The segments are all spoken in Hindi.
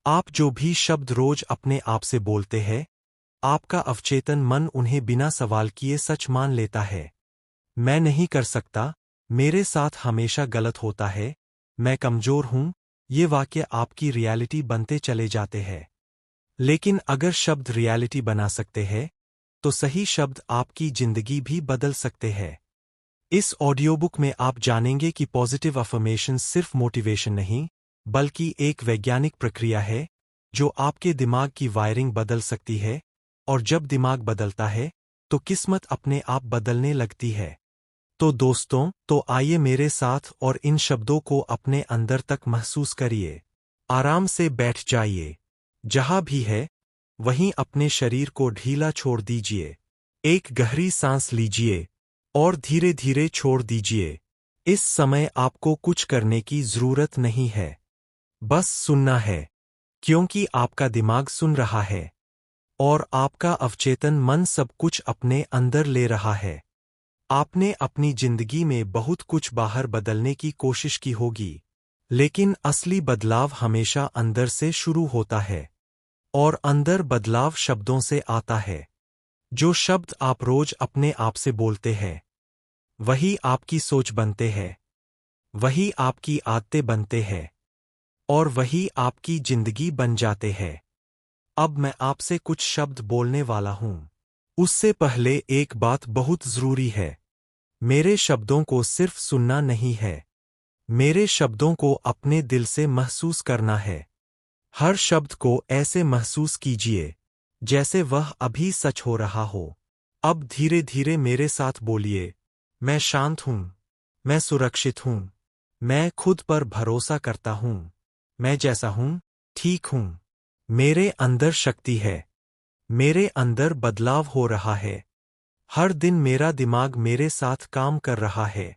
आप जो भी शब्द रोज अपने आप से बोलते हैं, आपका अवचेतन मन उन्हें बिना सवाल किए सच मान लेता है। मैं नहीं कर सकता, मेरे साथ हमेशा गलत होता है, मैं कमजोर हूं, ये वाक्य आपकी रियलिटी बनते चले जाते हैं। लेकिन अगर शब्द रियलिटी बना सकते हैं, तो सही शब्द आपकी जिंदगी भी बदल सकते हैं। इस ऑडियोबुक में आप जानेंगे कि पॉजिटिव अफर्मेशन सिर्फ मोटिवेशन नहीं, बल्कि एक वैज्ञानिक प्रक्रिया है जो आपके दिमाग की वायरिंग बदल सकती है, और जब दिमाग बदलता है तो किस्मत अपने आप बदलने लगती है। तो दोस्तों, तो आइए मेरे साथ और इन शब्दों को अपने अंदर तक महसूस करिए। आराम से बैठ जाइए। जहां भी है, वहीं अपने शरीर को ढीला छोड़ दीजिए। एक गहरी सांस लीजिए और धीरे धीरे छोड़ दीजिए। इस समय आपको कुछ करने की जरूरत नहीं है, बस सुनना है, क्योंकि आपका दिमाग सुन रहा है और आपका अवचेतन मन सब कुछ अपने अंदर ले रहा है। आपने अपनी जिंदगी में बहुत कुछ बाहर बदलने की कोशिश की होगी, लेकिन असली बदलाव हमेशा अंदर से शुरू होता है, और अंदर बदलाव शब्दों से आता है। जो शब्द आप रोज अपने आप से बोलते हैं, वही आपकी सोच बनते हैं, वही आपकी आदतें बनते हैं, और वही आपकी जिंदगी बन जाते हैं। अब मैं आपसे कुछ शब्द बोलने वाला हूं। उससे पहले एक बात बहुत जरूरी है। मेरे शब्दों को सिर्फ सुनना नहीं है, मेरे शब्दों को अपने दिल से महसूस करना है। हर शब्द को ऐसे महसूस कीजिए जैसे वह अभी सच हो रहा हो। अब धीरे धीरे मेरे साथ बोलिए। मैं शांत हूं, मैं सुरक्षित हूं, मैं खुद पर भरोसा करता हूं, मैं जैसा हूं, ठीक हूं, मेरे अंदर शक्ति है, मेरे अंदर बदलाव हो रहा है। हर दिन मेरा दिमाग मेरे साथ काम कर रहा है,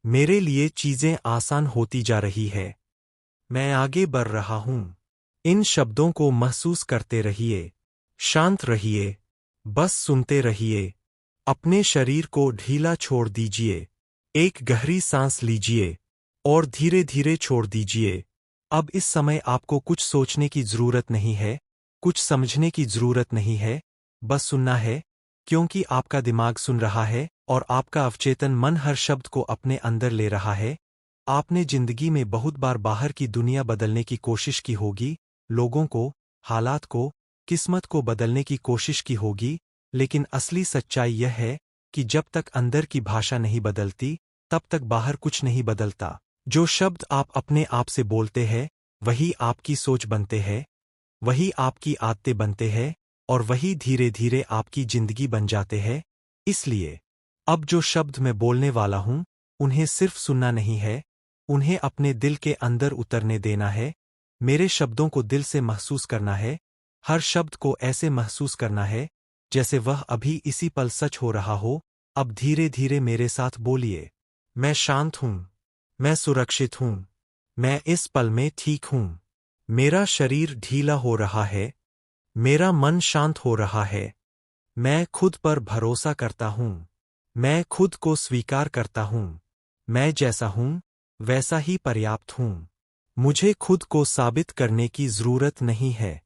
मेरे लिए चीजें आसान होती जा रही है, मैं आगे बढ़ रहा हूं। इन शब्दों को महसूस करते रहिए, शांत रहिए, बस सुनते रहिए। अपने शरीर को ढीला छोड़ दीजिए। एक गहरी सांस लीजिए और धीरे धीरे छोड़ दीजिए। अब इस समय आपको कुछ सोचने की जरूरत नहीं है, कुछ समझने की जरूरत नहीं है, बस सुनना है, क्योंकि आपका दिमाग सुन रहा है और आपका अवचेतन मन हर शब्द को अपने अंदर ले रहा है। आपने जिंदगी में बहुत बार बाहर की दुनिया बदलने की कोशिश की होगी, लोगों को, हालात को, किस्मत को बदलने की कोशिश की होगी, लेकिन असली सच्चाई यह है कि जब तक अंदर की भाषा नहीं बदलती, तब तक बाहर कुछ नहीं बदलता। जो शब्द आप अपने आप से बोलते हैं, वही आपकी सोच बनते हैं, वही आपकी आदतें बनते हैं, और वही धीरे धीरे आपकी जिंदगी बन जाते हैं। इसलिए अब जो शब्द मैं बोलने वाला हूं, उन्हें सिर्फ सुनना नहीं है, उन्हें अपने दिल के अंदर उतरने देना है। मेरे शब्दों को दिल से महसूस करना है, हर शब्द को ऐसे महसूस करना है जैसे वह अभी इसी पल सच हो रहा हो। अब धीरे धीरे मेरे साथ बोलिए। मैं शांत हूं, मैं सुरक्षित हूं, मैं इस पल में ठीक हूं, मेरा शरीर ढीला हो रहा है, मेरा मन शांत हो रहा है, मैं खुद पर भरोसा करता हूं, मैं खुद को स्वीकार करता हूं, मैं जैसा हूं, वैसा ही पर्याप्त हूं, मुझे खुद को साबित करने की जरूरत नहीं है,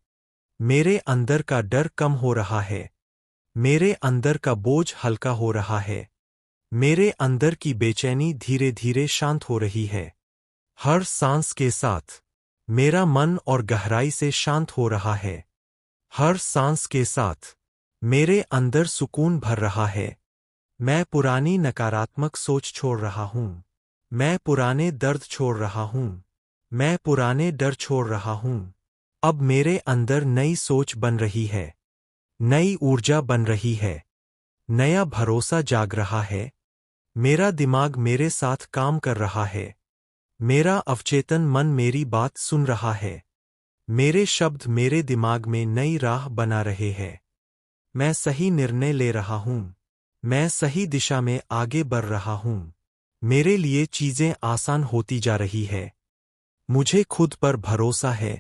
मेरे अंदर का डर कम हो रहा है, मेरे अंदर का बोझ हल्का हो रहा है, मेरे अंदर की बेचैनी धीरे धीरे शांत हो रही है। हर सांस के साथ मेरा मन और गहराई से शांत हो रहा है। हर सांस के साथ मेरे अंदर सुकून भर रहा है। मैं पुरानी नकारात्मक सोच छोड़ रहा हूं, मैं पुराने दर्द छोड़ रहा हूं, मैं पुराने डर छोड़ रहा हूं। अब मेरे अंदर नई सोच बन रही है, नई ऊर्जा बन रही है, नया भरोसा जाग रहा है। मेरा दिमाग मेरे साथ काम कर रहा है, मेरा अवचेतन मन मेरी बात सुन रहा है, मेरे शब्द मेरे दिमाग में नई राह बना रहे हैं। मैं सही निर्णय ले रहा हूं, मैं सही दिशा में आगे बढ़ रहा हूं, मेरे लिए चीजें आसान होती जा रही है। मुझे खुद पर भरोसा है,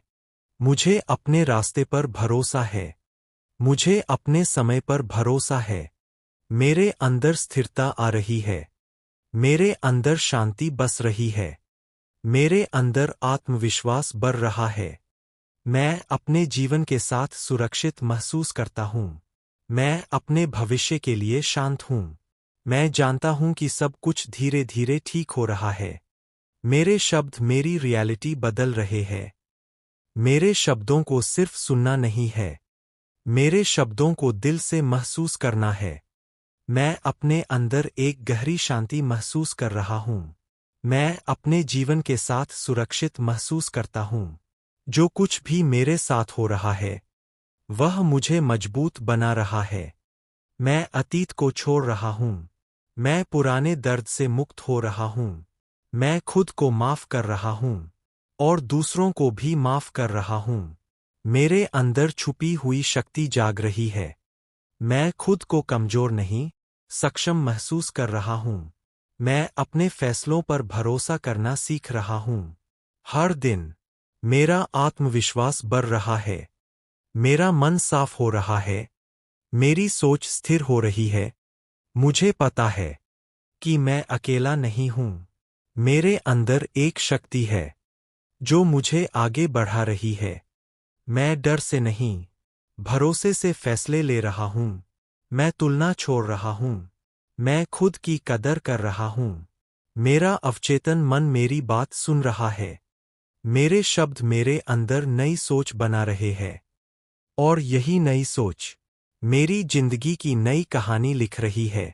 मुझे अपने रास्ते पर भरोसा है, मुझे अपने समय पर भरोसा है। मेरे अंदर स्थिरता आ रही है, मेरे अंदर शांति बस रही है, मेरे अंदर आत्मविश्वास बढ़ रहा है, मैं अपने जीवन के साथ सुरक्षित महसूस करता हूँ। मैं अपने भविष्य के लिए शांत हूँ। मैं जानता हूँ कि सब कुछ धीरे धीरे ठीक हो रहा है। मेरे शब्द मेरी रियलिटी बदल रहे हैं। मेरे शब्दों को सिर्फ सुनना नहीं है, मेरे शब्दों को दिल से महसूस करना है। मैं अपने अंदर एक गहरी शांति महसूस कर रहा हूँ। मैं अपने जीवन के साथ सुरक्षित महसूस करता हूँ। जो कुछ भी मेरे साथ हो रहा है, वह मुझे मजबूत बना रहा है। मैं अतीत को छोड़ रहा हूँ। मैं पुराने दर्द से मुक्त हो रहा हूँ। मैं खुद को माफ कर रहा हूँ और दूसरों को भी माफ कर रहा हूँ। मेरे अंदर छुपी हुई शक्ति जाग रही है। मैं खुद को कमजोर नहीं, सक्षम महसूस कर रहा हूँ। मैं अपने फैसलों पर भरोसा करना सीख रहा हूँ। हर दिन मेरा आत्मविश्वास बढ़ रहा है। मेरा मन साफ हो रहा है। मेरी सोच स्थिर हो रही है। मुझे पता है कि मैं अकेला नहीं हूँ। मेरे अंदर एक शक्ति है जो मुझे आगे बढ़ा रही है। मैं डर से नहीं, भरोसे से फैसले ले रहा हूँ। मैं तुलना छोड़ रहा हूँ। मैं खुद की कदर कर रहा हूँ। मेरा अवचेतन मन मेरी बात सुन रहा है। मेरे शब्द मेरे अंदर नई सोच बना रहे हैं। और यही नई सोच मेरी जिंदगी की नई कहानी लिख रही है।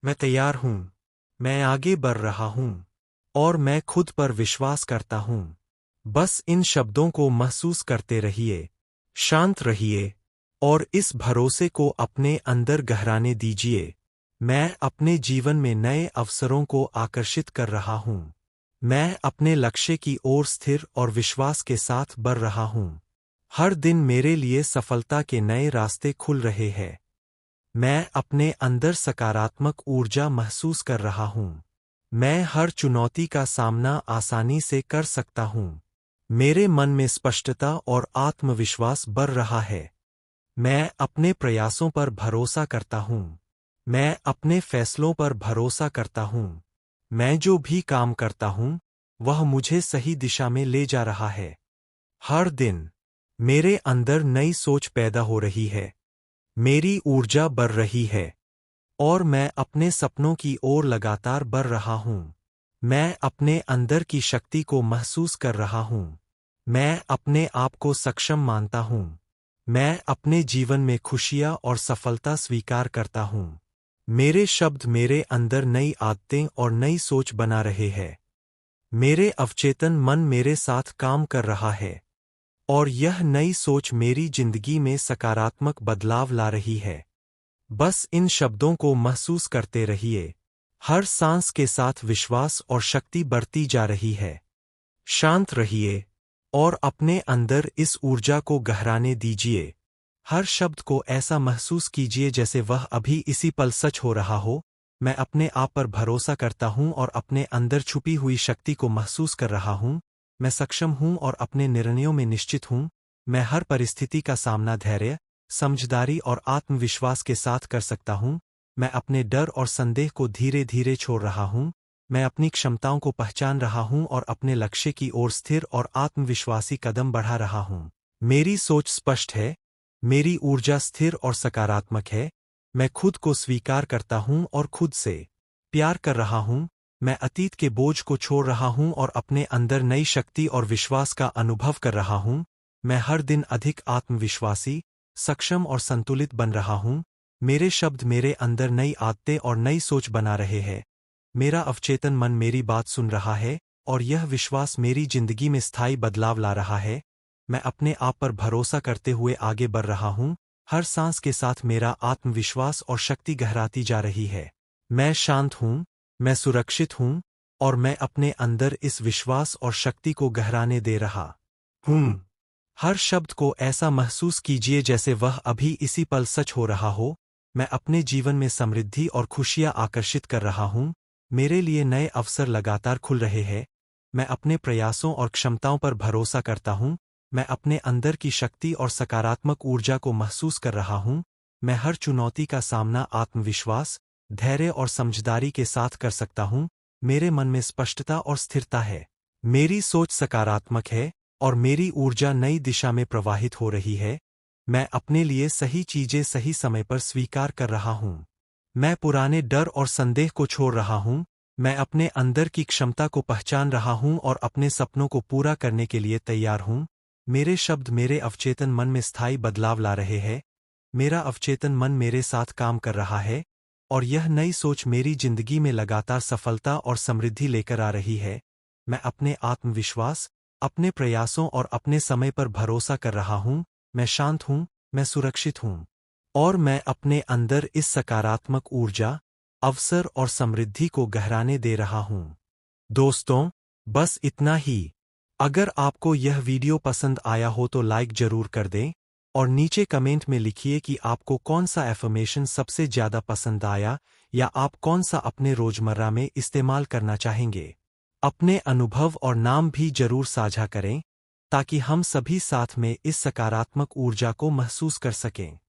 मैं तैयार हूँ। मैं आगे बढ़ रहा हूँ। और मैं खुद पर विश्वास करता हूँ। बस इन शब्दों को महसूस करते रहिए, शांत रहिए और इस भरोसे को अपने अंदर गहराने दीजिए। मैं अपने जीवन में नए अवसरों को आकर्षित कर रहा हूँ। मैं अपने लक्ष्य की ओर स्थिर और विश्वास के साथ बढ़ रहा हूँ। हर दिन मेरे लिए सफलता के नए रास्ते खुल रहे हैं। मैं अपने अंदर सकारात्मक ऊर्जा महसूस कर रहा हूँ। मैं हर चुनौती का सामना आसानी से कर सकता हूँ। मेरे मन में स्पष्टता और आत्मविश्वास बढ़ रहा है। मैं अपने प्रयासों पर भरोसा करता हूँ। मैं अपने फैसलों पर भरोसा करता हूँ। मैं जो भी काम करता हूँ, वह मुझे सही दिशा में ले जा रहा है। हर दिन मेरे अंदर नई सोच पैदा हो रही है। मेरी ऊर्जा बढ़ रही है और मैं अपने सपनों की ओर लगातार बढ़ रहा हूँ। मैं अपने अंदर की शक्ति को महसूस कर रहा हूँ। मैं अपने आप को सक्षम मानता हूँ। मैं अपने जीवन में खुशियाँ और सफलता स्वीकार करता हूँ। मेरे शब्द मेरे अंदर नई आदतें और नई सोच बना रहे हैं। मेरे अवचेतन मन मेरे साथ काम कर रहा है और यह नई सोच मेरी जिंदगी में सकारात्मक बदलाव ला रही है। बस इन शब्दों को महसूस करते रहिए। हर सांस के साथ विश्वास और शक्ति बढ़ती जा रही है। शांत रहिए और अपने अंदर इस ऊर्जा को गहराने दीजिए। हर शब्द को ऐसा महसूस कीजिए जैसे वह अभी इसी पल सच हो रहा हो। मैं अपने आप पर भरोसा करता हूँ और अपने अंदर छुपी हुई शक्ति को महसूस कर रहा हूँ। मैं सक्षम हूँ और अपने निर्णयों में निश्चित हूँ। मैं हर परिस्थिति का सामना धैर्य, समझदारी और आत्मविश्वास के साथ कर सकता हूँ। मैं अपने डर और संदेह को धीरे धीरे छोड़ रहा हूँ। मैं अपनी क्षमताओं को पहचान रहा हूँ और अपने लक्ष्य की ओर स्थिर और आत्मविश्वासी कदम बढ़ा रहा हूँ। मेरी सोच स्पष्ट है। मेरी ऊर्जा स्थिर और सकारात्मक है। मैं खुद को स्वीकार करता हूँ और खुद से प्यार कर रहा हूँ। मैं अतीत के बोझ को छोड़ रहा हूँ और अपने अंदर नई शक्ति और विश्वास का अनुभव कर रहा हूँ। मैं हर दिन अधिक आत्मविश्वासी, सक्षम और संतुलित बन रहा हूँ। मेरे शब्द मेरे अंदर नई आदतें और नई सोच बना रहे हैं। मेरा अवचेतन मन मेरी बात सुन रहा है और यह विश्वास मेरी जिंदगी में स्थायी बदलाव ला रहा है। मैं अपने आप पर भरोसा करते हुए आगे बढ़ रहा हूँ। हर सांस के साथ मेरा आत्मविश्वास और शक्ति गहराती जा रही है। मैं शांत हूँ, मैं सुरक्षित हूँ और मैं अपने अंदर इस विश्वास और शक्ति को गहराने दे रहा हूँ। हर शब्द को ऐसा महसूस कीजिए जैसे वह अभी इसी पल सच हो रहा हो। मैं अपने जीवन में समृद्धि और खुशियाँ आकर्षित कर रहा हूँ। मेरे लिए नए अवसर लगातार खुल रहे हैं। मैं अपने प्रयासों और क्षमताओं पर भरोसा करता हूँ। मैं अपने अंदर की शक्ति और सकारात्मक ऊर्जा को महसूस कर रहा हूँ। मैं हर चुनौती का सामना आत्मविश्वास, धैर्य और समझदारी के साथ कर सकता हूँ। मेरे मन में स्पष्टता और स्थिरता है। मेरी सोच सकारात्मक है। और मेरी ऊर्जा नई दिशा में प्रवाहित हो रही है। मैं अपने लिए सही चीजें सही समय पर स्वीकार कर रहा हूँ। मैं पुराने डर और संदेह को छोड़ रहा हूँ। मैं अपने अंदर की क्षमता को पहचान रहा हूँ और अपने सपनों को पूरा करने के लिए तैयार हूँ। मेरे शब्द मेरे अवचेतन मन में स्थायी बदलाव ला रहे हैं। मेरा अवचेतन मन मेरे साथ काम कर रहा है और यह नई सोच मेरी जिंदगी में लगातार सफलता और समृद्धि लेकर आ रही है। मैं अपने आत्मविश्वास, अपने प्रयासों और अपने समय पर भरोसा कर रहा हूँ। मैं शांत हूँ, मैं सुरक्षित हूँ और मैं अपने अंदर इस सकारात्मक ऊर्जा, अवसर और समृद्धि को गहराने दे रहा हूँ। दोस्तों, बस इतना ही। अगर आपको यह वीडियो पसंद आया हो तो लाइक जरूर कर दें और नीचे कमेंट में लिखिए कि आपको कौन सा एफर्मेशन सबसे ज़्यादा पसंद आया या आप कौन सा अपने रोजमर्रा में इस्तेमाल करना चाहेंगे। अपने अनुभव और नाम भी जरूर साझा करें ताकि हम सभी साथ में इस सकारात्मक ऊर्जा को महसूस कर सकें।